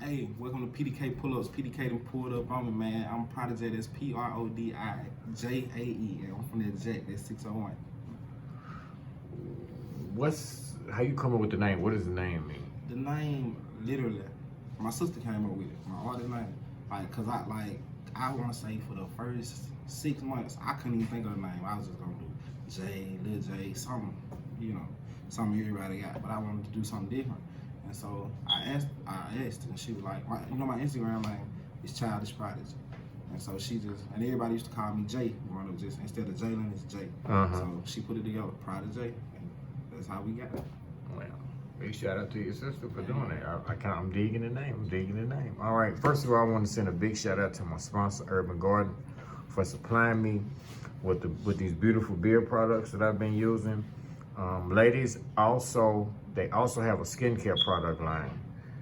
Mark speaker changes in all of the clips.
Speaker 1: Hey, welcome to PDK Pull-Ups. PDK done pulled up on me, man. I'm PRODIJAE, that's PRODIJAE. And I'm from that Jack, that's 601.
Speaker 2: How you come up with the name? What does the name mean?
Speaker 1: The name, literally, my sister came up with it. My artist name. Cause I want to say for the first 6 months, I couldn't even think of a name. I was just going to do J, Lil J, something, something everybody got. But I wanted to do something different. And so I asked, and she was like, my Instagram name is Childish Prodigy. And so and everybody used to call me Jay growing up, just instead of Jalen, it's Jay. So she put it together, PRODIJAE, and that's how we got it.
Speaker 2: Well, big shout out to your sister for doing it. I'm digging the name. All right, first of all, I want to send a big shout out to my sponsor, Urban Garden, for supplying me with these beautiful beard products that I've been using. Ladies, they also have a skincare product line.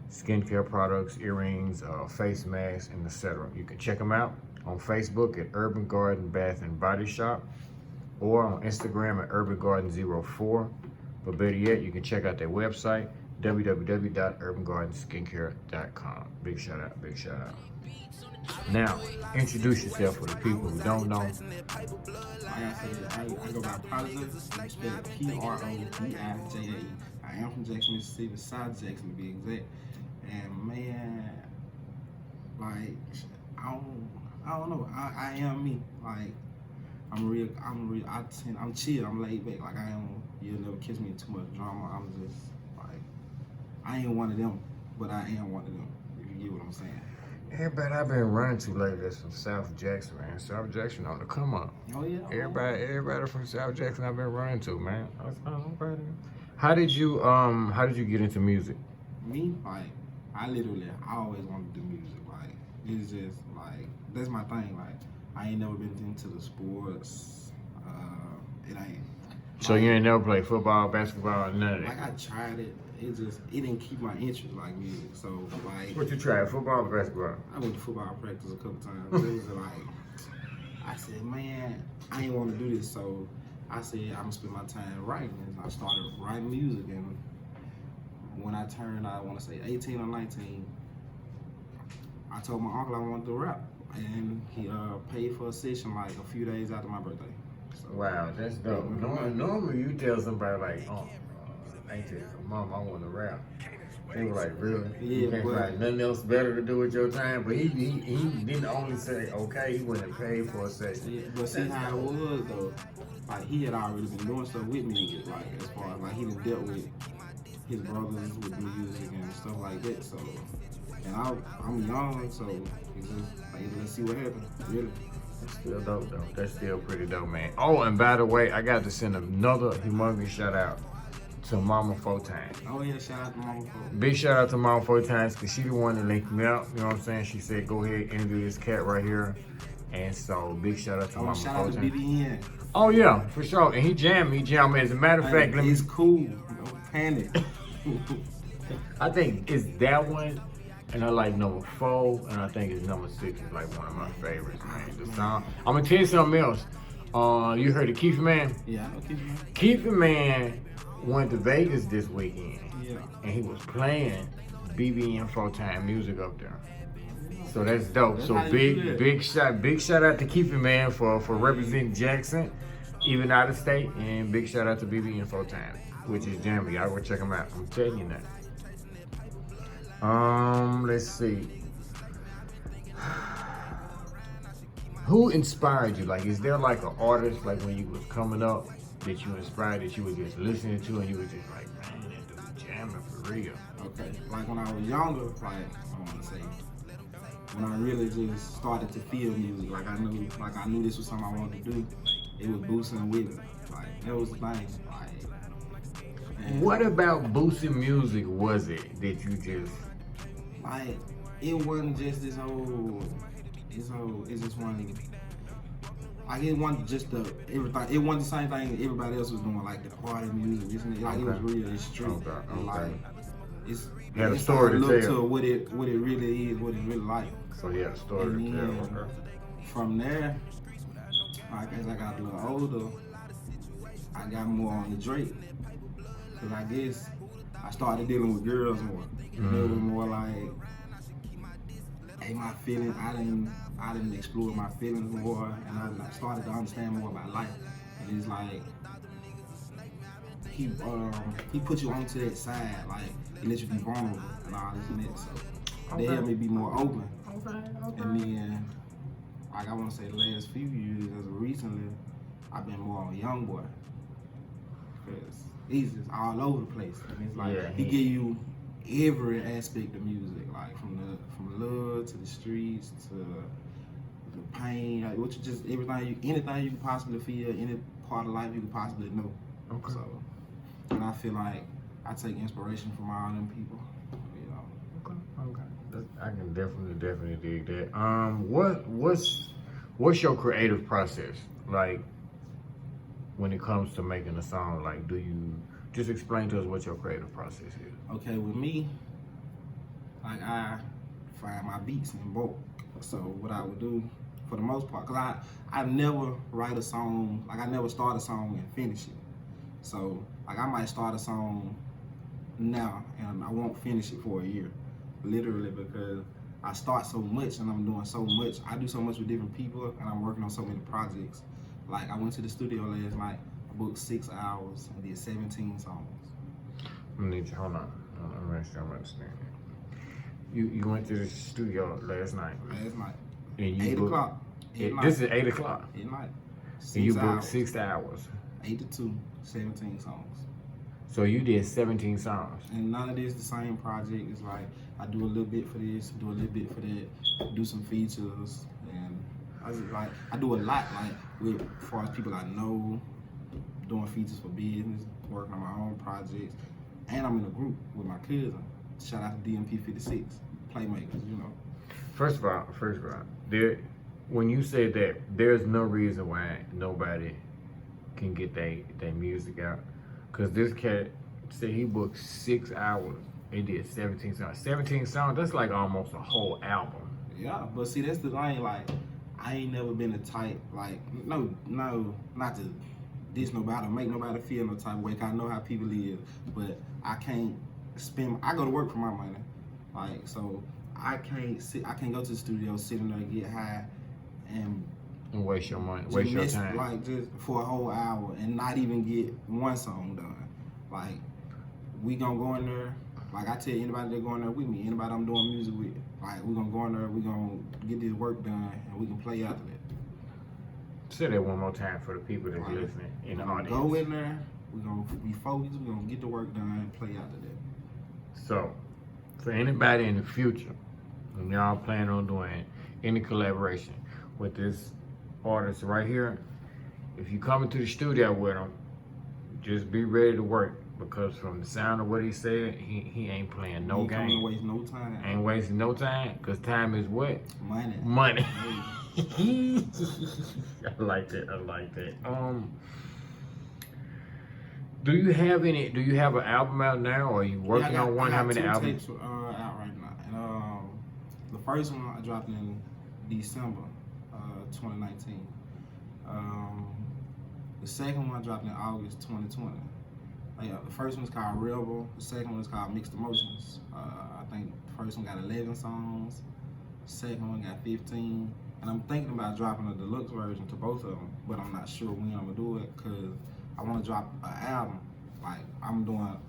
Speaker 2: Skincare products, earrings, face masks, and etc. You can check them out on Facebook at Urban Garden Bath and Body Shop, or on Instagram at Urban Garden 04. But better yet, you can check out their website, www.urbangardenskincare.com. Big shout out. Now, introduce yourself for the people who don't know.
Speaker 1: Like I said, I go by PRODIJAE, spelled PRODIJAE. I am from Jackson, Mississippi, South Jackson to be exact. And man, like, I don't know. I am me. Like, I'm chill, I'm laid back. Like, you'll never catch me in too much drama. I'm just, like, I ain't one of them, but I am one of them, if you get what I'm saying.
Speaker 2: Everybody I've been running to lately is from South Jackson, man. South Jackson on the come up.
Speaker 1: Oh yeah.
Speaker 2: Everybody from South Jackson I've been running to, man. I'm proud of you. How did you get into music?
Speaker 1: Me, like, I always wanted to do music. Like, it's just like, that's my thing. Like, I ain't never been into the sports. It ain't.
Speaker 2: So you ain't never played football, basketball, none of that?
Speaker 1: Like, I tried it. It didn't keep my interest like music. So like.
Speaker 2: What you tried, football or basketball?
Speaker 1: I went to football practice a couple times. It was like, I said, man, I ain't want to do this. So I said, I'm gonna spend my time writing. And I started writing music. And when I turned, I want to say 18 or 19, I told my uncle I wanted to rap. And he paid for a session like a few days after my birthday. So,
Speaker 2: wow, that's dope. Normally you tell somebody like, ain't it, Mom, I want to rap. They were like, really?
Speaker 1: Yeah,
Speaker 2: you can't find nothing else better to do with your time? But he didn't only say, okay, he went and paid for a session.
Speaker 1: Yeah, but see how it was though, like he had already been doing stuff with music, like as far as like he done dealt with his brothers with music and stuff like that. So, and I'm young, so it's just like, let's see what happens, really.
Speaker 2: That's still dope though. That's still pretty dope, man. Oh, and by the way, I got to send another humongous shout out to Mama 4 times.
Speaker 1: Oh yeah, shout out to Mama 4.
Speaker 2: Big shout out to Mama 4 times, because she the one that linked me out. You know what I'm saying? She said, go ahead, interview this cat right here. And so, big shout out to Mama 4 times.
Speaker 1: Shout out to BBN.
Speaker 2: Oh yeah, for sure. And he jammed. As a matter of fact,
Speaker 1: it's cool. Don't panic.
Speaker 2: I think it's that one, and I like number 4, and I think it's number 6 is like one of my favorites, man. The song. I'm gonna tell you something else. You heard of Keith Man?
Speaker 1: Yeah, I know Keith Man.
Speaker 2: Keith Man went to Vegas this weekend, and he was playing BBN 4 time music up there. So that's dope. So big shout out to Keith Man for representing Jackson, even out of state, and big shout out to BBN 4 time, which is jamming. Y'all go check him out. I'm telling you that. Let's see. Who inspired you? Like, is there like an artist, like when you was coming up, that you inspired, that you were just listening to, and you were just like, man, that dude jamming for real?
Speaker 1: Okay, like when I was younger, like, I want to say, when I really just started to feel music, like I knew this was something I wanted to do, it was boosting with it. Like, that was the thing. Like,
Speaker 2: what about boosting music was it that you just...
Speaker 1: Like, it wasn't just it's just one, like it wasn't just everything. It wasn't the same thing everybody else was doing, like the party music, isn't it? Like it was real, it's true. Okay. Like it's
Speaker 2: had a story to tell.
Speaker 1: To what it really is, what it really like.
Speaker 2: So you had a story to tell. Okay.
Speaker 1: From there, like as I got a little older, I got more on the Drake, cause I guess I started dealing with girls more. It was more like my feelings. I didn't explore my feelings more, and I like, started to understand more about life. And it's like he put you onto that side, like he let you be vulnerable and all this and that. So they helped me be more open.
Speaker 2: Okay.
Speaker 1: And then, like I want to say, the last few years, as of recently, I've been more on young boy, because he's just all over the place. And it's like he give you every aspect of music, like from love to the streets to the pain, like what you just anything you can possibly feel, any part of life you can possibly know.
Speaker 2: Okay.
Speaker 1: So, and I feel like I take inspiration from all them people, you know.
Speaker 2: Okay. I can definitely dig that. What's your creative process like when it comes to making a song? Like, do you just explain to us what your creative process is?
Speaker 1: Okay, with me, like I find my beats in bulk. So what I would do, for the most part, cause I never write a song, like I never start a song and finish it. So like I might start a song now and I won't finish it for a year, literally, because I start so much and I'm doing so much. I do so much with different people and I'm working on so many projects. Like I went to the studio last night, I booked 6 hours and did 17 songs.
Speaker 2: Hold on. I'm understanding. You went to the studio last night.
Speaker 1: Last night.
Speaker 2: And
Speaker 1: 8 o'clock.
Speaker 2: This is 8 o'clock.
Speaker 1: At night.
Speaker 2: And you booked 6 hours.
Speaker 1: 8 to 2, 17 songs.
Speaker 2: So you did 17 songs.
Speaker 1: And none of this the same project. It's like I do a little bit for this, do a little bit for that, do some features, and I do a lot, like with as far as people I know, doing features for business, working on my own projects, and I'm in a group with my cousin. Shout out to DMP 56, Playmakers, you know.
Speaker 2: First of all, when you said that, there's no reason why nobody can get their music out. Cause this cat said he booked 6 hours and did 17 songs. 17 songs, that's like almost a whole album.
Speaker 1: Yeah, but see, that's the thing, like, I ain't never been the type, like, no, not to diss nobody, make nobody feel no type of way, 'cause I know how people live, but I can't I go to work for my money, like, so I can't go to the studio, sit in there and get high and
Speaker 2: waste your money, waste your time.
Speaker 1: Like, just for a whole hour and not even get one song done. Like, we gonna go in there, like I tell anybody that go in there with me, anybody I'm doing music with, like we gonna go in there, we gonna get this work done and we can play after that.
Speaker 2: Say that one more time for the people that's listening in the audience.
Speaker 1: Go in there, we gonna be focused, we gonna get the work done and play after that.
Speaker 2: So, for anybody in the future, when y'all plan on doing any collaboration with this artist right here, if you come into the studio with him, just be ready to work, because from the sound of what he said, he ain't playing no game.
Speaker 1: He ain't waste no time.
Speaker 2: Ain't wasting no time, because time is what?
Speaker 1: Money.
Speaker 2: I like that. Do you have an album out now, or are you working on one? How many albums?
Speaker 1: Tapes out right now. And the first one I dropped in December 2019. The second one I dropped in August 2020. The first one's called Rebel. The second one is called Mixed Emotions. I think the first one got 11 songs. The second one got 15. And I'm thinking about dropping a deluxe version to both of them, but I'm not sure when I'm gonna do it, because I want to drop an album. Like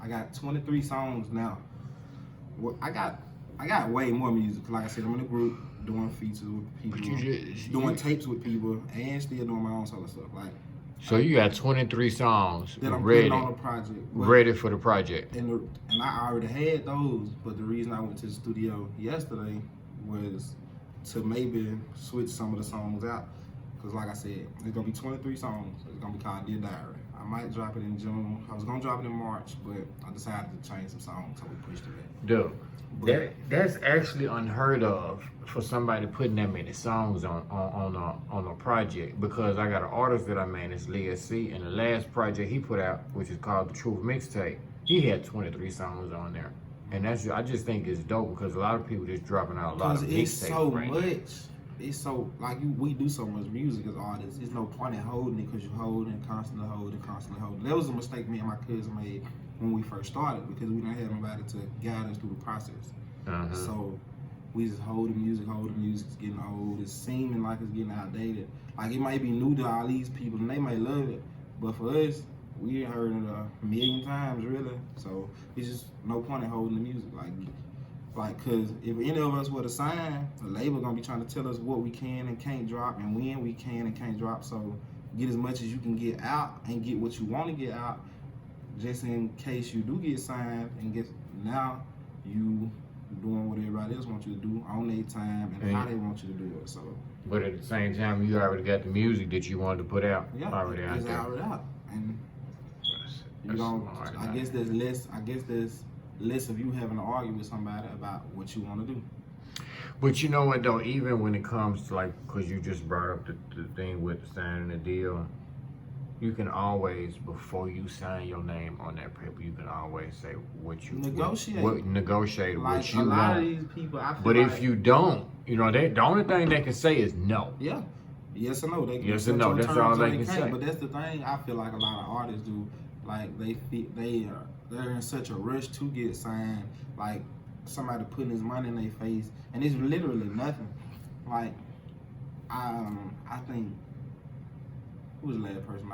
Speaker 1: I got 23 songs now. Well, I got way more music. Like I said, I'm in a group doing features with people, doing tapes with people, and still doing my own solo stuff. Like,
Speaker 2: so you got 23 songs
Speaker 1: that I'm
Speaker 2: ready
Speaker 1: putting on a project,
Speaker 2: ready for the project.
Speaker 1: And I already had those, but the reason I went to the studio yesterday was to maybe switch some of the songs out. Because like I said, it's gonna be 23 songs. It's gonna be called Dear Diary. I might drop it in June. I was gonna drop it in March, but I decided to change some songs, so we pushed it back.
Speaker 2: Dude, that's actually unheard of for somebody putting that many songs on a project. Because I got an artist that I manage, Leah C, and the last project he put out, which is called The Truth Mixtape, he had 23 songs on there. And I just think it's dope, because a lot of people just dropping out a lot of mixtapes right now.
Speaker 1: It's so, like, we do so much music as artists. There's no point in holding it, because you hold and constantly hold and constantly hold. That was a mistake me and my cousin made when we first started, because we didn't have nobody to guide us through the process.
Speaker 2: Uh-huh.
Speaker 1: So we just hold the music's getting old, it's seeming like it's getting outdated. Like it might be new to all these people and they might love it, but for us, we heard it a million times really. So it's just no point in holding the music. Cause if any of us were to sign, the label gonna be trying to tell us what we can and can't drop and when we can and can't drop. So get as much as you can get out and get what you want to get out, just in case you do get signed and get now you doing what everybody else wants you to do on their time and how they want you to do it. So,
Speaker 2: but at the same time, you already got the music that you wanted to put out.
Speaker 1: Yeah,
Speaker 2: already out
Speaker 1: it's
Speaker 2: there.
Speaker 1: already out, and
Speaker 2: That's
Speaker 1: you don't.
Speaker 2: smart,
Speaker 1: I
Speaker 2: man.
Speaker 1: guess there's less of you having to argue with somebody about what you want to do.
Speaker 2: But you know what though, even when it comes to like, cause you just brought up the thing with signing the deal, you can always, before you sign your name on that paper, you can always say what you
Speaker 1: Negotiate.
Speaker 2: Negotiate
Speaker 1: Like
Speaker 2: what you
Speaker 1: a lot
Speaker 2: want.
Speaker 1: of these people, I feel
Speaker 2: But
Speaker 1: like,
Speaker 2: if you don't, you know, the only thing they can say is no.
Speaker 1: yeah, yes or no, they can
Speaker 2: Yes
Speaker 1: set
Speaker 2: or no,
Speaker 1: your
Speaker 2: that's
Speaker 1: terms
Speaker 2: all
Speaker 1: or
Speaker 2: they can
Speaker 1: can't.
Speaker 2: say.
Speaker 1: But that's the thing. I feel like a lot of artists do. Like they're in such a rush to get signed. Like somebody putting his money in their face, and it's literally nothing. Like I think who was the last person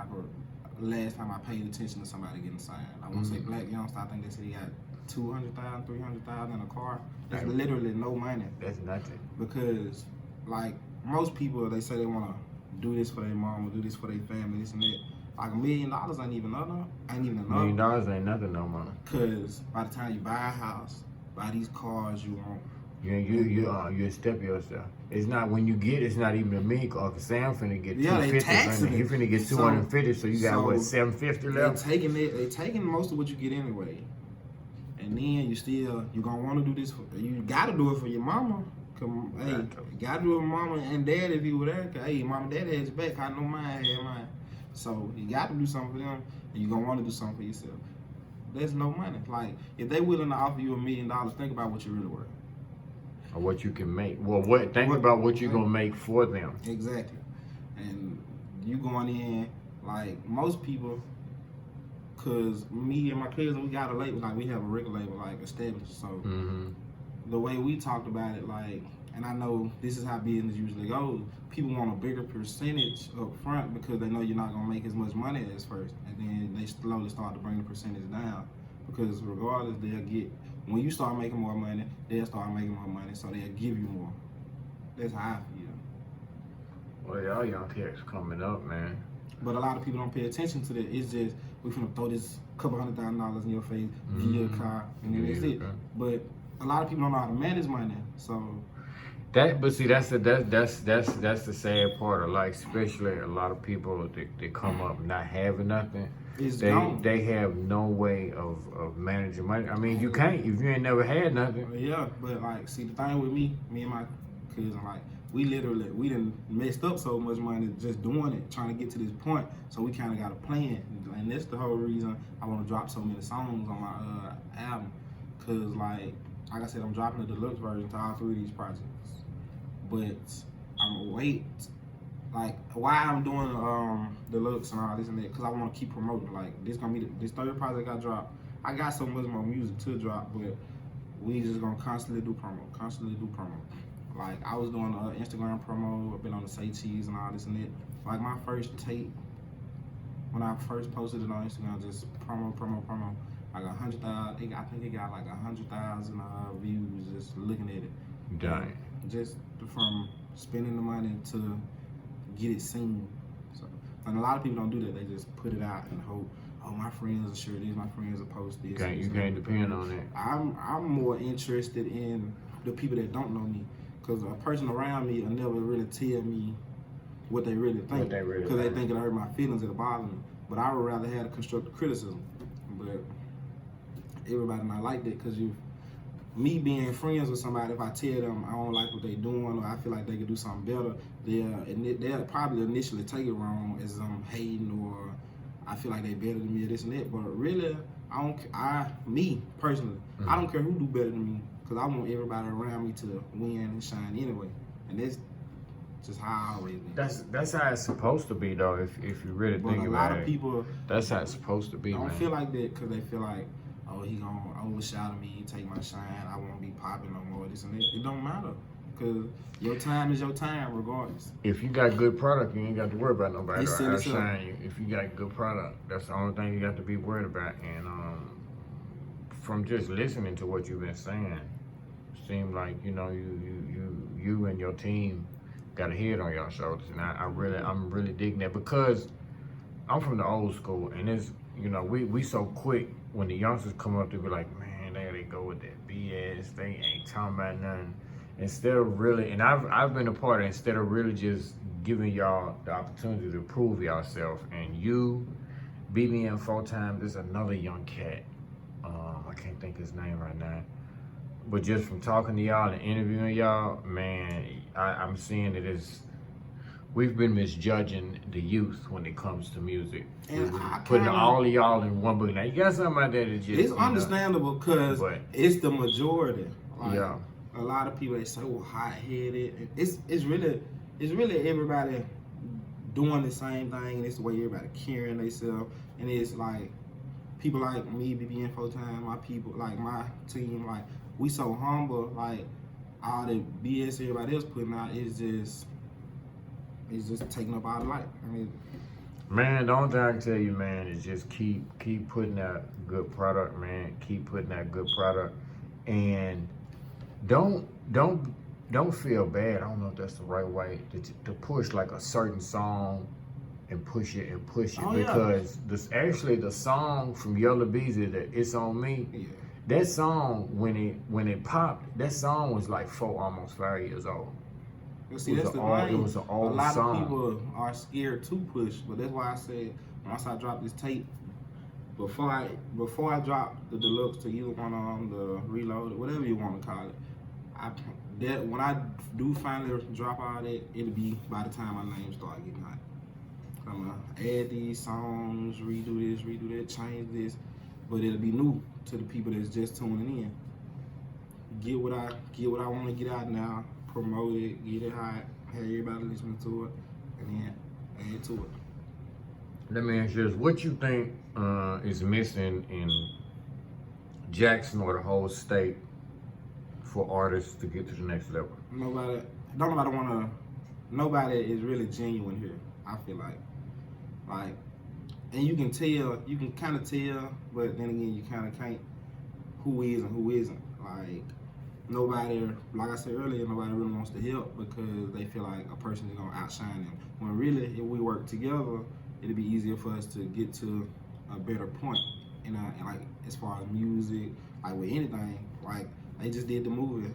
Speaker 1: last time I paid attention to somebody getting signed? I want to say Black Youngster. I think they said he got 200,000, 300,000 in a car. That's literally no money.
Speaker 2: That's nothing.
Speaker 1: Because like most people, they say they want to do this for their mom or do this for their family, this and that. Like $1 million ain't even enough.
Speaker 2: $1 million ain't nothing no more.
Speaker 1: Cause by the time you buy a house, buy these cars you want,
Speaker 2: You step yourself. It's not when you get. It's not even $1 million. Cause Sam finna get
Speaker 1: Yeah, they
Speaker 2: 250.
Speaker 1: taxing
Speaker 2: He
Speaker 1: it.
Speaker 2: finna get 250. So you got what, 750 left?
Speaker 1: they taking most of what you get anyway. And then you gonna want to do this. You gotta do it for your mama. Come, hey, you gotta do it for mama and dad if you were there. Cause hey, mama and dad had your back. I know mine had mine. So you got to do something for them, and you gonna want to do something for yourself. There's no money. Like if they willing to offer you $1 million, think about what you're really worth.
Speaker 2: Or what you can make. Well, think about what you're gonna make for them.
Speaker 1: Exactly. And you going in like most people, cause me and my cousin, we got a label. Like we have a record label like established. So the way we talked about it, like. And I know this is how business usually goes. People want a bigger percentage up front because they know you're not gonna make as much money as first, and then they slowly start to bring the percentage down. Because regardless, they'll get when you start making more money, they'll start making more money, so they'll give you more. That's how I feel.
Speaker 2: Well, y'all young cats coming up, man.
Speaker 1: But a lot of people don't pay attention to that. It's just we finna throw this couple $100,000 in your face, give you a car, and then that's it. But a lot of people don't know how to manage money, so.
Speaker 2: But see, that's the sad part. Like, especially a lot of people that come up not having nothing. They have no way of managing money. I mean, you can't if you ain't never had nothing.
Speaker 1: Yeah, but like, see, the thing with me and my cousin, like, we done messed up so much money just doing it, trying to get to this point. So we kind of got a plan, and that's the whole reason I want to drop so many songs on my album. Cause like I said, I'm dropping the deluxe version to all 3 of these projects. But I'm wait, like why I'm doing deluxe and all this and that, cause I want to keep promoting. Like this gonna be this 3rd project I drop. I got so much more music to drop, but we just gonna constantly do promo. Like I was doing Instagram promo. I've been on the Say Cheese and all this and that. Like my first tape, when I first posted it on Instagram, just promo. I got 100,000. I think it got like 100,000 views just looking at it.
Speaker 2: Dang.
Speaker 1: Just from spending the money to get it seen. So, and a lot of people don't do that. They just put it out and hope, oh, my friends are share this, my friends will post this.
Speaker 2: You can't depend on that.
Speaker 1: I'm more interested in the people that don't know me, because a person around me will never really tell me what they really think, because they think it'll hurt my feelings, it'll bother me. But I would rather have a constructive criticism. But everybody not like that, because me being friends with somebody, if I tell them I don't like what they're doing or I feel like they could do something better, they'll probably initially take it wrong as I'm hating or I feel like they better than me or this and that. But really, me personally, I don't care who do better than me, because I want everybody around me to win and shine anyway. And that's just how I always been.
Speaker 2: That's how it's supposed to be, though. If you really think about it,
Speaker 1: a lot of people,
Speaker 2: that's how it's supposed to be.
Speaker 1: Don't feel like that, because they feel like, oh, he gonna overshadow me, take my shine, I won't be popping no more, this and that. It don't matter, because your time is your time regardless.
Speaker 2: If you got good product, you ain't got to worry about nobody
Speaker 1: It's
Speaker 2: to
Speaker 1: silly
Speaker 2: outshine you. If you got good product, that's the only thing you got to be worried about. And from just listening to what you've been saying, seems like you and your team got a head on y'all shoulders, and I'm really digging that, because I'm from the old school, and it's we so quick when the youngsters come up to be like, man, there they go with that BS, they ain't talking about nothing. Instead of really, and I've been a part of it, instead of really just giving y'all the opportunity to prove yourself, and you beat me in 4 times. There's another young cat, I can't think his name right now, but just from talking to y'all and interviewing y'all, man, I'm seeing that we've been misjudging the youth when it comes to music.
Speaker 1: And
Speaker 2: Putting all of y'all in one book. Now you got something out there that just
Speaker 1: it's understandable, because it's the majority. Like,
Speaker 2: yeah.
Speaker 1: A lot of people, they so hot-headed. It's really everybody doing the same thing, and it's the way everybody carrying themselves. And it's like people like me, BBN 4 times, my people, like my team, like we so humble. Like all the BS everybody else putting out is just taking up our life. I mean,
Speaker 2: man, the only thing I can tell you, man, is just keep putting out good product, man. Keep putting out good product, and don't feel bad. I don't know if that's the right way to push like a certain song and push it because the song from Yellow Beezy, that It's On Me, that song when it popped, that song was like almost 5 years old.
Speaker 1: See, that's the thing.
Speaker 2: It was an old
Speaker 1: A lot
Speaker 2: song.
Speaker 1: of people are scared to push, but that's why I said once I drop this tape, before I drop the deluxe to either one of them, the reload, whatever you want to call it, when I do finally drop all that, it'll be by the time my name start getting hot. I'm gonna add these songs, redo this, redo that, change this, but it'll be new to the people that's just tuning in. Get what I want to get out now, promote it, get it hot, have everybody listening to it, and then add to it.
Speaker 2: Let me ask you this: what you think is missing in Jackson or the whole state for artists to get to the next level?
Speaker 1: Nobody is really genuine here, I feel like, and you can kind of tell, but then again, you kind of can't, who is and who isn't. Like, nobody, like I said earlier, nobody really wants to help because they feel like a person is gonna outshine them. When really, if we work together, it'll be easier for us to get to a better point. And like, as far as music, like with anything, like they just did the movie.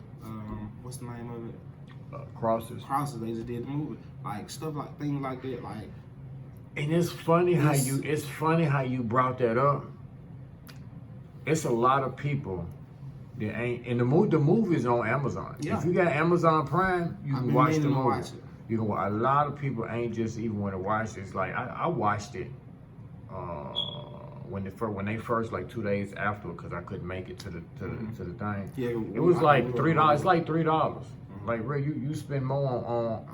Speaker 1: What's the name of it?
Speaker 2: Crosses.
Speaker 1: They just did the movie. Like stuff like things like that. Like,
Speaker 2: and it's funny how you brought that up. It's a lot of people that ain't. And the movie's on Amazon.
Speaker 1: Yeah.
Speaker 2: If you got Amazon Prime, you can watch the movie.
Speaker 1: Watch it.
Speaker 2: You can. A lot of people ain't just even want to watch it. It's like I watched it when they first, like 2 days after, because I couldn't make it to the thing.
Speaker 1: Yeah,
Speaker 2: it was like $3. It's like $3. Like, bro, you spend more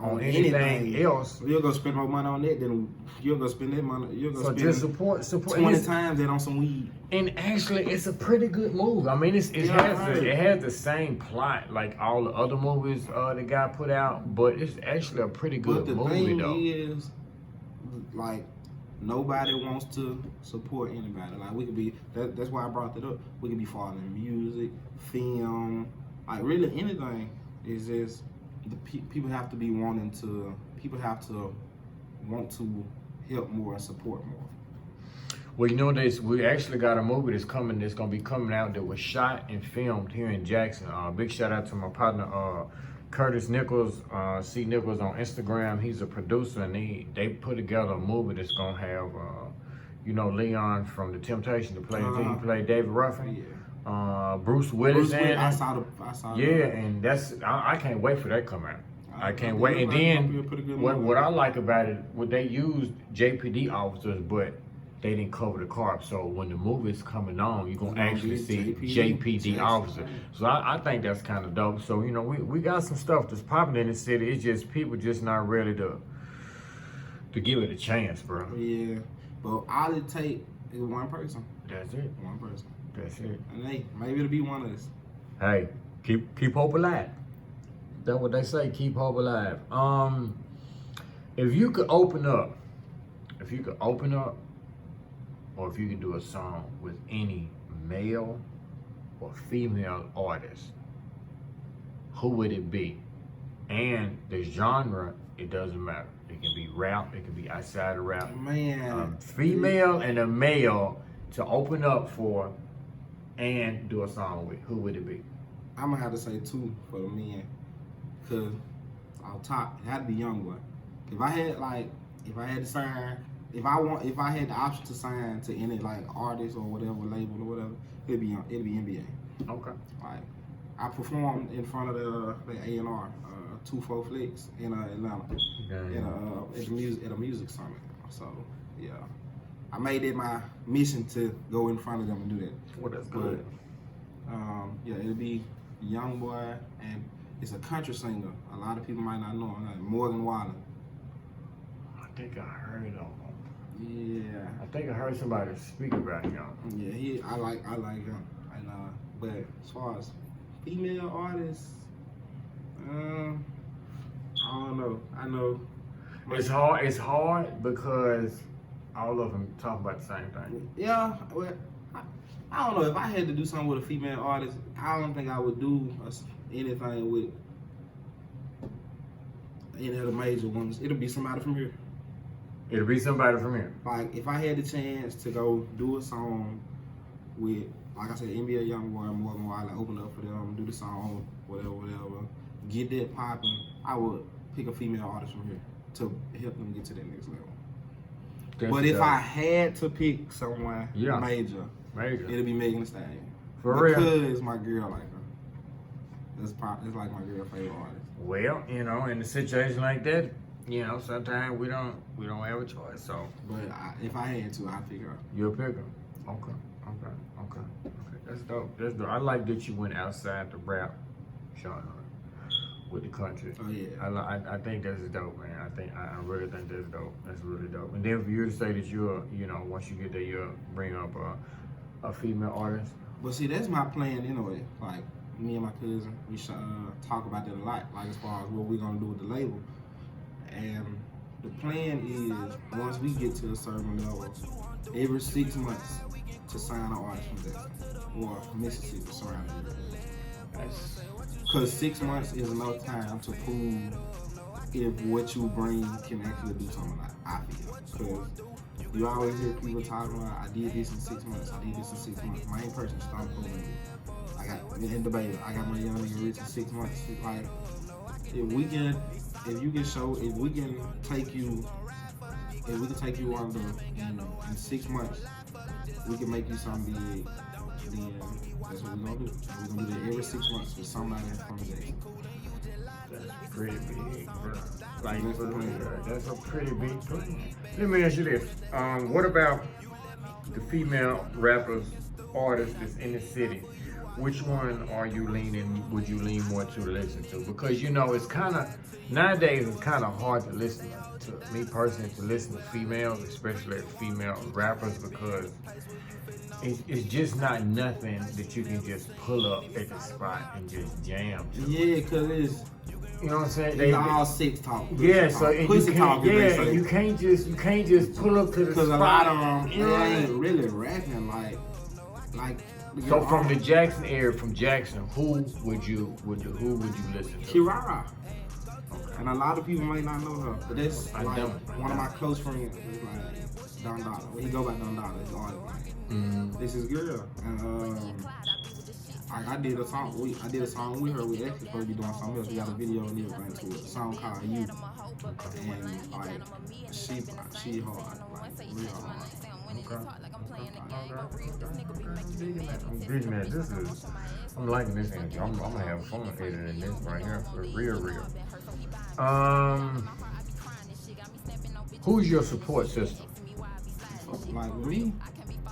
Speaker 2: on anything else.
Speaker 1: You're gonna spend more money on that than you're gonna spend that money. You're gonna spend
Speaker 2: just support
Speaker 1: 20 times that on some weed.
Speaker 2: And actually, it's a pretty good movie. I mean, it has the same plot like all the other movies the guy put out, but it's actually a pretty good movie, though.
Speaker 1: But the thing is, like, nobody wants to support anybody. Like, we could be. That's why I brought that up. We could be following music, film, like really anything. It's just people have to be wanting to. People have to want to help more and support more.
Speaker 2: Well, you know, we actually got a movie that's going to be coming out that was shot and filmed here in Jackson. Big shout out to my partner, Curtis Nichols, C. Nichols on Instagram. He's a producer, and they put together a movie that's going to have, Leon from The Temptation to play. He played David Ruffin.
Speaker 1: Yeah.
Speaker 2: Bruce Willis in it.
Speaker 1: I saw
Speaker 2: yeah, and I can't wait for that to come out. I can't wait. And then what I like about it, they used JPD officers, but they didn't cover the corp. So when the movie's coming on, you're gonna actually see JPD officers. So I think that's kind of dope. So we got some stuff that's popping in the city. It's just people just not ready to give it a chance, bro.
Speaker 1: Yeah, but all it take is one person.
Speaker 2: That's it.
Speaker 1: One person.
Speaker 2: That's it.
Speaker 1: And hey, maybe it'll be one of us.
Speaker 2: Hey, keep hope alive. That's what they say. Keep hope alive. If you could open up, or if you could do a song with any male or female artist, who would it be? And the genre, it doesn't matter. It can be rap. It can be outside of rap.
Speaker 1: Man,
Speaker 2: Female and a male to open up for and do a song with. Who would it be?
Speaker 1: I'm gonna have to say 2 for the men, cause on top it had to be Young Boy. If I had to sign, if I had the option to sign to any like artist or whatever label or whatever, it'd be NBA.
Speaker 2: Okay.
Speaker 1: Like I performed in front of the A&R 2-4 Flicks in Atlanta at a music summit. So yeah, I made it my mission to go in front of them and do that.
Speaker 2: Well, that's good.
Speaker 1: Yeah, it'll be Young Boy, and it's a country singer. A lot of people might not know him, like Morgan Wallen.
Speaker 2: I think I heard of him.
Speaker 1: Yeah.
Speaker 2: I think I heard somebody speak about him.
Speaker 1: Yeah, I like him. And but as far as female artists, I don't know. I know
Speaker 2: It's hard because all of them talk about the same thing.
Speaker 1: Yeah, well, I don't know if I had to do something with a female artist. I don't think I would do anything with any of the major ones. It'll be somebody from here.
Speaker 2: It'll be somebody from here.
Speaker 1: Like if I had the chance to go do a song with, like I said, NBA Young Boy, Morgan Wallen, open up for them, do the song, whatever, get that popping, I would pick a female artist from here to help them get to that next level. But if I had to pick someone major, it'll be Megan Thee Stallion.
Speaker 2: For real?
Speaker 1: Because my girl like her. It's like my girl favorite artist.
Speaker 2: Well, you know, in a situation like that, you know, sometimes we don't have a choice. So,
Speaker 1: but if I had to, I'd pick her.
Speaker 2: You'll pick her. Okay. That's dope. I like that you went outside the rap genre with the country.
Speaker 1: Oh yeah.
Speaker 2: I think that's dope, man. I really think that's dope. That's really dope. And then for you to say that you're, you know, once you get there, you'll bring up a female artist.
Speaker 1: But see, that's my plan anyway. Like me and my cousin, we talk about that a lot. Like as far as what we're gonna do with the label. And the plan is once we get to a certain level, every 6 months to sign an artist from Jackson or Mississippi surrounding it. Because 6 months is enough time to prove if what you bring can actually do something. Like I feel, because you always hear people talking about, I did this in 6 months. I did this in 6 months. My main person started pulling me. I got in the baby. I got my young nigga rich in 6 months. Like if we can take you under in 6 months, we can make you something big. Then that's what we're gonna do. We're gonna do that every 6 months with somebody from Jackson.
Speaker 2: That's pretty big, bro. Like that's a pretty big plan. Let me ask you this: what about the female rappers, artists that's in the city? Which one would you lean more to listen to? Because you know, nowadays it's kind of hard to listen to me personally, to listen to females, especially female rappers, because it's just not nothing that you can just pull up at the spot and just jam to.
Speaker 1: Yeah, because it's,
Speaker 2: you know what I'm saying?
Speaker 1: They all sex talk.
Speaker 2: Yeah, so you can't just pull up to the spot.
Speaker 1: Because a lot of them ain't really rapping like.
Speaker 2: So from the Jackson area, from Jackson, who would you listen to?
Speaker 1: Kirara. And a lot of people might not know her, but that's one of my close friends. Is like Don Dollar. When he go by Don Dollar, it's all like this is girl. And I did a song with her. We actually supposed to be doing something else. We got a video and everything to it. A song called You. And like she hard, like real hard.
Speaker 2: I'm digging that. I'm liking this energy. I'm gonna have fun editing this right here for real. Who's your support system?
Speaker 1: Like me,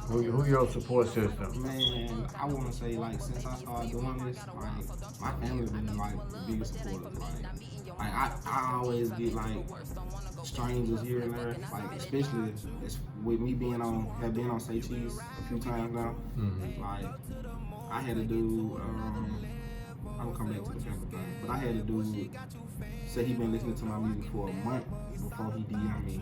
Speaker 2: Who your support system?
Speaker 1: Man, I want to say like since I started doing this, like my family been like the biggest supporters. I always get like strangers here and there, like especially it's with me being on have been on Say Cheese a few times now.
Speaker 2: Mm-hmm.
Speaker 1: Like I had to do. I'm gonna come back to the family thing, but I had to do. Say he been listening to my music for a month before he DM'd me.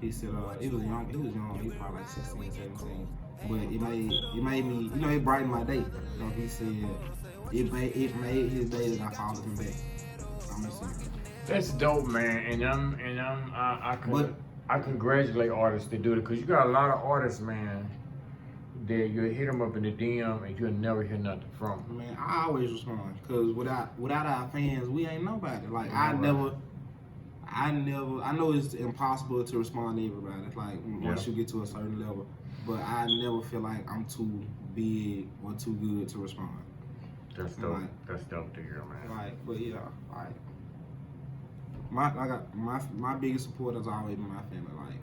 Speaker 1: He said he was young, he was probably like 16, 17. But it made me, you know, it brightened my day. You know, he said it made his day that I followed him back. I'm just saying.
Speaker 2: That's dope, man. I congratulate artists that do it because you got a lot of artists, man. That you hit them up in the DM and you'll never hear nothing from them.
Speaker 1: Man, I always respond because without our fans, we ain't nobody. Like I know it's impossible to respond to everybody. Like once you get to a certain level, but I never feel like I'm too big or too good to respond.
Speaker 2: That's dope. That's dope to hear, man.
Speaker 1: Like, but yeah, like my biggest support has always been my family. Like,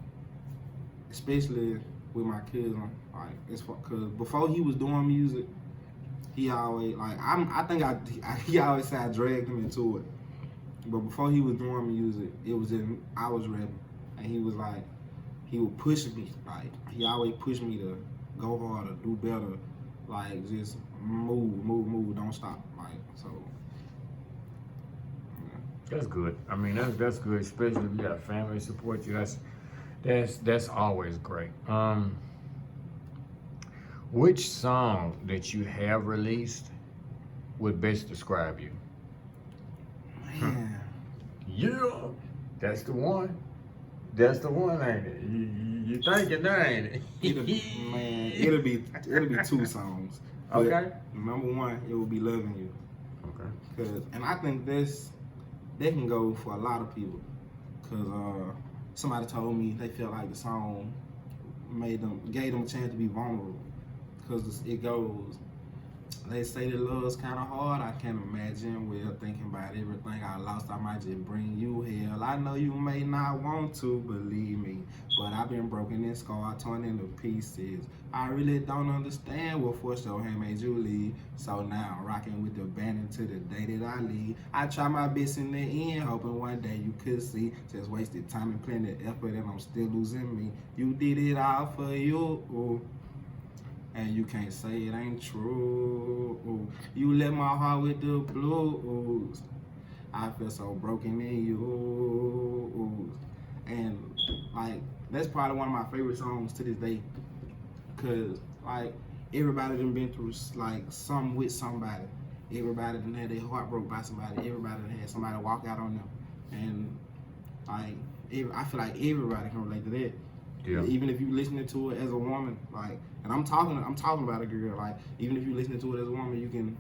Speaker 1: especially with my cousin. Like, it's because before he was doing music, he always he always said I dragged him into it. But before he was doing music, I was rapping, and he was like, he would push me. Like, he always pushed me to go harder, do better, like just move, don't stop. Like, so. Yeah.
Speaker 2: That's good. I mean, that's good, especially if you got family to support you. That's always great. Which song that you have released would best describe you?
Speaker 1: Man.
Speaker 2: Yeah, that's the one. That's the one, ain't it? You thinking that, ain't it?
Speaker 1: It'll be two songs.
Speaker 2: Okay.
Speaker 1: Number one, it will be Loving You.
Speaker 2: Okay.
Speaker 1: And I think that can go for a lot of people. Cause somebody told me they felt like the song gave them a chance to be vulnerable. Cause it goes, they say that love's kinda hard, I can't imagine. Well, thinking about everything I lost, I might just bring you hell. I know you may not want to believe me, but I've been broken and scarred, torn into pieces. I really don't understand what forced your hand made you leave. So now, rocking with the band until the day that I leave. I try my best in the end, hoping one day you could see. Just wasted time and plenty of effort and I'm still losing me. You did it all for you. And you can't say it ain't true. You left my heart with the blues. I feel so broken in you. And like that's probably one of my favorite songs to this day. Cause like everybody done been through like something with somebody. Everybody done had their heart broke by somebody. Everybody done had somebody walk out on them. And like I feel like everybody can relate to that.
Speaker 2: Yeah.
Speaker 1: Even if you listening to it as a woman, like, and I'm talking about a girl, like, even if you listening to it as a woman, you can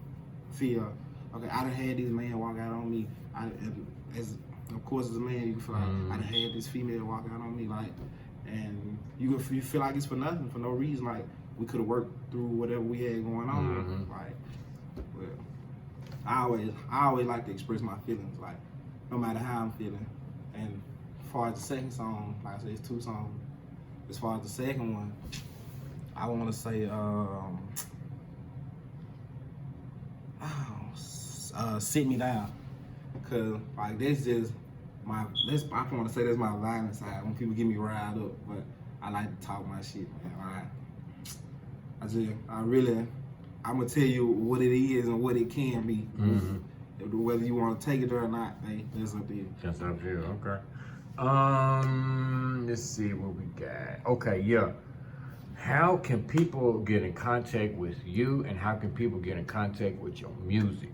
Speaker 1: feel, okay, I done had this man walk out on me. Of course, as a man, you can feel like I done had this female walk out on me, like, and you feel like it's for nothing, for no reason, like, we could have worked through whatever we had going on, like, well, I always like to express my feelings, like, no matter how I'm feeling, and as far as the second song, like I said, it's two songs. As far as the second one, I want to say, Sit Me Down. Cause like that's just I want to say that's my violent side. When people get me riled up, but I like to talk my shit, man. I'm gonna tell you what it is and what it can be. Whether you want to take it or not, hey, that's up to you.
Speaker 2: That's up to you. Okay. Let's see what we got. Okay, yeah. How can people get in contact with you, and how can people get in contact with your music?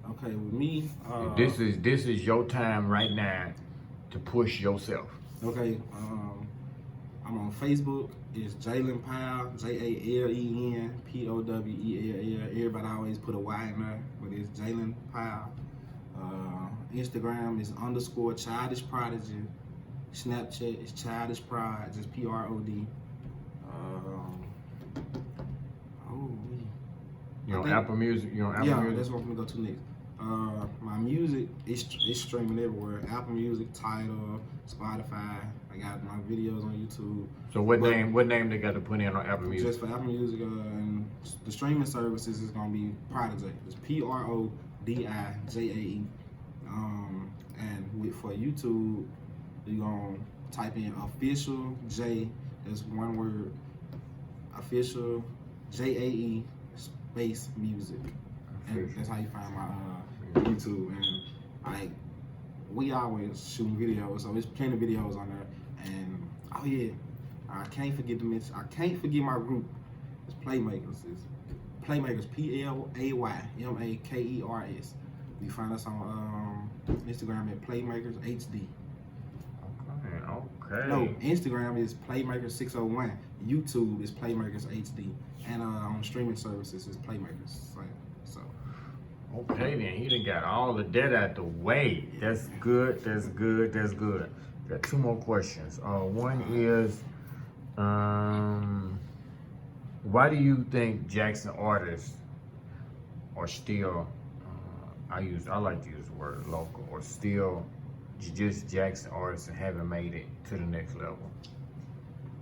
Speaker 1: Okay, with me,
Speaker 2: this is your time right now to push yourself.
Speaker 1: Okay, I'm on Facebook. It's Jalen Powell, JALEN POWELL. Everybody always put a Y in there, but it's Jalen Powell. Instagram is _Childish Prodigy. Snapchat is Childish Pride, just PROD.
Speaker 2: You on Apple Music?
Speaker 1: Yeah, that's what I'm gonna go to next. My music It's streaming everywhere. Apple Music, Tidal, Spotify. I got my videos on YouTube.
Speaker 2: So what name they got to put in on Apple Music?
Speaker 1: Just for Apple Music, and the streaming services is gonna be PRODIJAE. It's PRODIJAE. And for YouTube, you're gonna type in official J. That's one word. Official JAE space music. And that's how you find my YouTube. And like we always shooting videos, so there's plenty of videos on there. And oh yeah, I can't forget to mention. I can't forget my group. It's Playmakers. It's Playmakers. PLAYMAKERS. You find us on Instagram at Playmakers HD.
Speaker 2: Okay.
Speaker 1: No, Instagram is Playmakers601. YouTube is Playmakers HD. And on streaming services is Playmakers. So.
Speaker 2: Okay then, he done got all of that out the way. That's good. That's good. That's good. Got two more questions. One is, why do you think Jackson artists are still, I like to use the word local, or still just Jackson artists and haven't made it to the next level?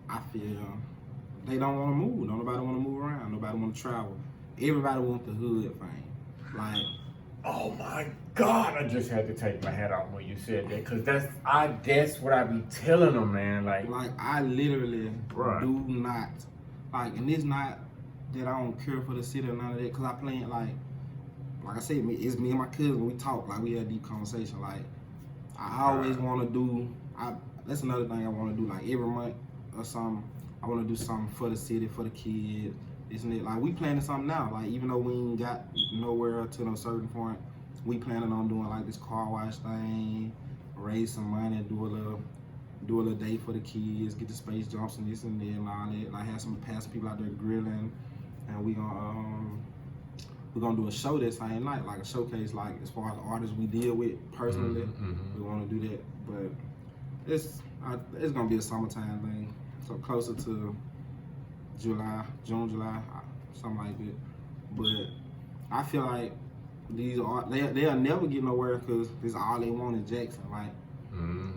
Speaker 1: I feel they don't want to move. Nobody want to move around. Nobody want to travel. Everybody want the hood fame. Like,
Speaker 2: oh my God! I just had to take my hat off when you said that, cause that's what I be telling them, man. Like
Speaker 1: I literally
Speaker 2: bruh.
Speaker 1: do not like, and it's not that I don't care for the city or none of that, cause I plan like I said, it's me and my cousin. We talk like we had a deep conversation. Like I always want to do. That's another thing I want to do. Like every month or something, I want to do something for the city, for the kids. Isn't it? Like we planning something now. Like even though we ain't got nowhere to no certain point, we planning on doing like this car wash thing, raise some money, do a little day for the kids, get the space jumps and this and that and all that. Like have some people out there grilling, and we gonna do a show that same night, like a showcase, like as far as artists we deal with personally. We want to do that, but it's gonna be a summertime thing, so closer to June, July, something like that. But I feel like these they'll never get nowhere because this all they want is Jackson.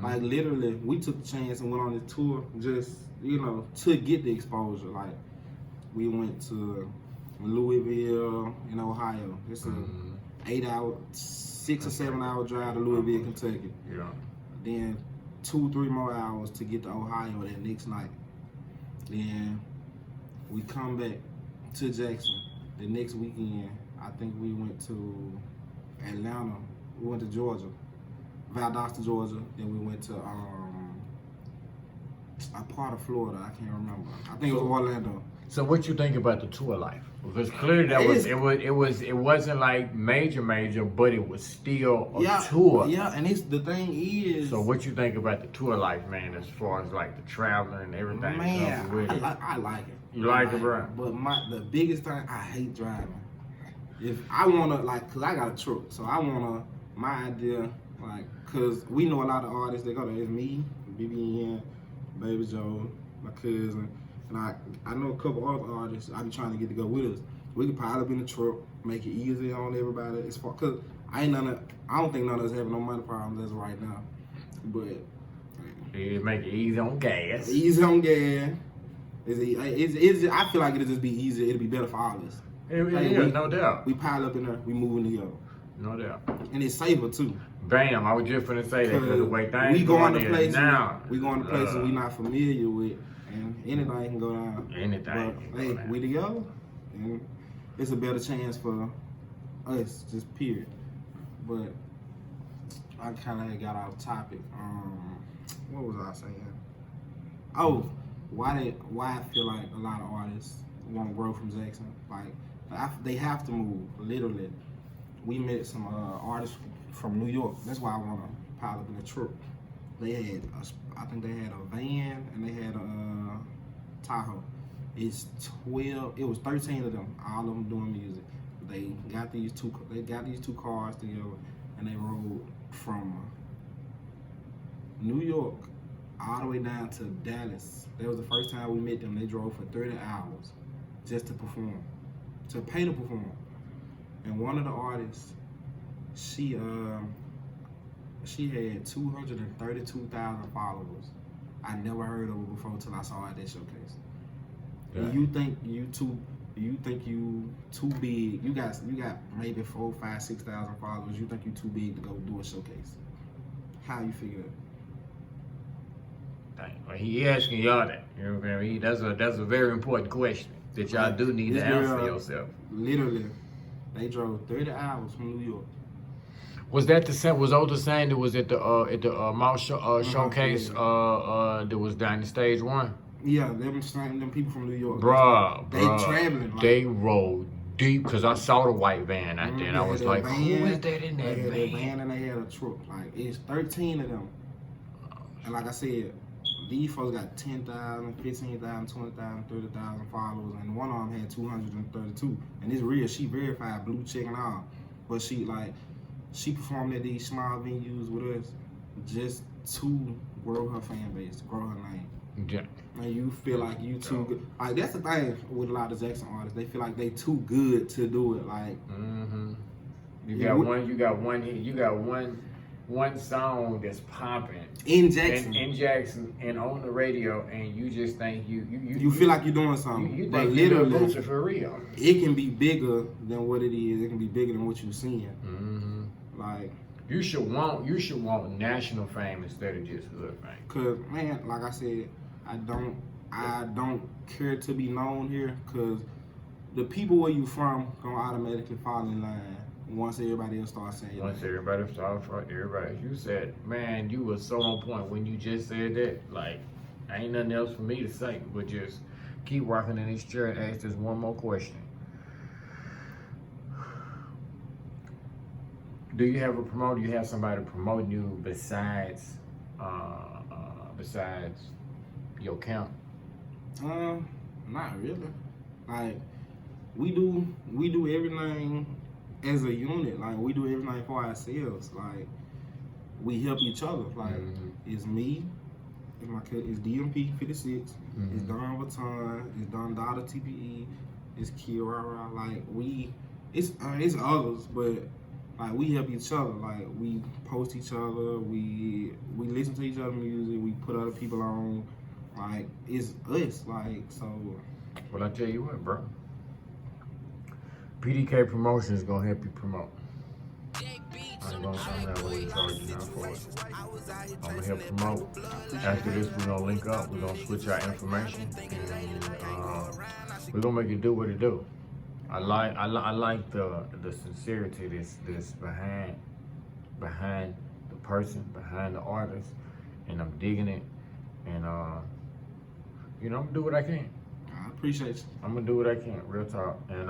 Speaker 1: Like literally, we took the chance and went on this tour just to get the exposure. Like we went to Louisville in Ohio. It's a 6 or 7 hour drive to Louisville, Kentucky.
Speaker 2: Yeah.
Speaker 1: Then 2-3 more hours to get to Ohio that next night. Then we come back to Jackson the next weekend. I think we went to Atlanta. We went to Georgia, Valdosta, Georgia. Then we went to a part of Florida. I can't remember. I think it was Orlando.
Speaker 2: So what you think about the tour life? Because clearly it wasn't like major, but it was still a tour.
Speaker 1: Yeah, and the thing is.
Speaker 2: So what you think about the tour life, man? As far as like the traveling and everything.
Speaker 1: Man, I like it.
Speaker 2: You like it, bro?
Speaker 1: But the biggest thing, I hate driving. If I wanna cause I got a truck, so I wanna my idea cause we know a lot of artists that go there. It's me, BBN, Baby Joe, my cousin. And I know a couple other artists I be trying to get to go with us. We could pile up in the truck, make it easy on everybody. As far, cause I don't think none of us have no money problems as of right now. But
Speaker 2: it make it easy on gas.
Speaker 1: Easy on gas. I feel like it'll just be easier. It'll be better for all of us.
Speaker 2: No doubt.
Speaker 1: We pile up in there, we moving together.
Speaker 2: No doubt.
Speaker 1: And it's safer too.
Speaker 2: Bam! I was just gonna say that because the way things
Speaker 1: we going to places
Speaker 2: now.
Speaker 1: We going to places we not familiar with, and anything can go down.
Speaker 2: Anything.
Speaker 1: But hey, we together, and it's a better chance for us. Just period. But I kind of got off topic. What was I saying? Oh, why I feel like a lot of artists won't grow from Jackson? Like they have to move. Literally, we met some artists from New York. That's why I want to pile up in the truck. They had, I think they had a van and they had a Tahoe. It was 13 of them, all of them doing music. They got these two cars together and they rode from New York all the way down to Dallas. That was the first time we met them. They drove for 30 hours just to perform, to pay to perform. And one of the artists, She had 232,000 followers. I never heard of her before till I saw her at that showcase.
Speaker 2: Yeah.
Speaker 1: You think you too big? You got maybe 4, 5, 6,000 followers. You think you too big to go do a showcase? How you figure it?
Speaker 2: Well, he asking y'all that. You know what I mean? That's a very important question that y'all do need to answer yourself.
Speaker 1: Literally, they drove 30 hours from New York.
Speaker 2: Was that the same? Was Oda saying that was at the mouth showcase?
Speaker 1: Yeah.
Speaker 2: That was down in stage 1.
Speaker 1: Yeah, them people from New York.
Speaker 2: Bruh,
Speaker 1: they traveling. Like,
Speaker 2: they rode deep because I saw the white van out there, and I was like, who is that in that van?
Speaker 1: They had a van and they had a truck. Like, it's 13 of them. And like I said, these folks got 10,000, 15,000, 20,000, 30,000 followers, and one of them had 232. And it's real. She verified, blue check and all. But she performed at these small venues with us just to grow her fan base, grow her name.
Speaker 2: Yeah.
Speaker 1: And you feel like you too good. Like, that's the thing with a lot of Jackson artists. They feel like they too good to do it. Like,
Speaker 2: you got one song that's popping
Speaker 1: in Jackson,
Speaker 2: and on the radio, and you just think
Speaker 1: you feel like you're doing something.
Speaker 2: You
Speaker 1: but
Speaker 2: think
Speaker 1: literally,
Speaker 2: you're for real.
Speaker 1: It can be bigger than what it is. It can be bigger than what you're seeing. Like,
Speaker 2: you should want national fame instead of just hood fame.
Speaker 1: Cause, man, like I said, I don't care to be known here, cause the people where you from gonna automatically fall in line once everybody else starts saying.
Speaker 2: Everybody, you said, man, you were so on point when you just said that. Like, ain't nothing else for me to say, but just keep rocking in this chair and ask this one more question. Do you have a promoter? You have somebody promoting you besides your account?
Speaker 1: Not really. Like, we do everything as a unit. Like, we do everything for ourselves. Like, we help each other. Like, it's me, it's DMP 56, it's Don Vuitton, it's Don Dada TPE, it's Kiara. Like, it's others, but like, we help each other. Like, we post each other, we listen to each other's music, we put other people on. Like, it's us. Like, so.
Speaker 2: Well, I tell you what, bro. PDK Promotion is gonna help you promote. I ain't gonna charge you now for it. I'm gonna help promote. After this, we're gonna link up. We're gonna switch our information, and we're gonna make it do what it do. I like the sincerity that's behind the person, behind the artist, and I'm digging it. And I'm gonna do what I can.
Speaker 1: I appreciate you.
Speaker 2: I'm gonna do what I can, real talk. And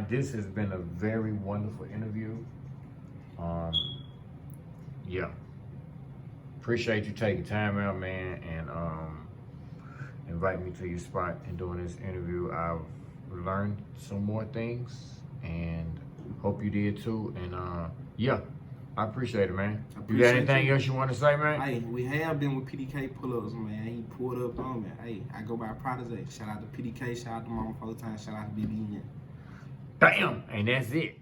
Speaker 2: this has been a very wonderful interview. Yeah. Appreciate you taking time out, man, and invite me to your spot and doing this interview. I've learned some more things, and hope you did too. And yeah, I appreciate it, man. You got anything else you want to say, man?
Speaker 1: Hey, we have been with PDK pull-ups, man. He pulled up on me. Hey, I go by PRODIJAE. Shout out to PDK, shout out to Mama 4 times, shout out to BBN.
Speaker 2: Bam! And that's it.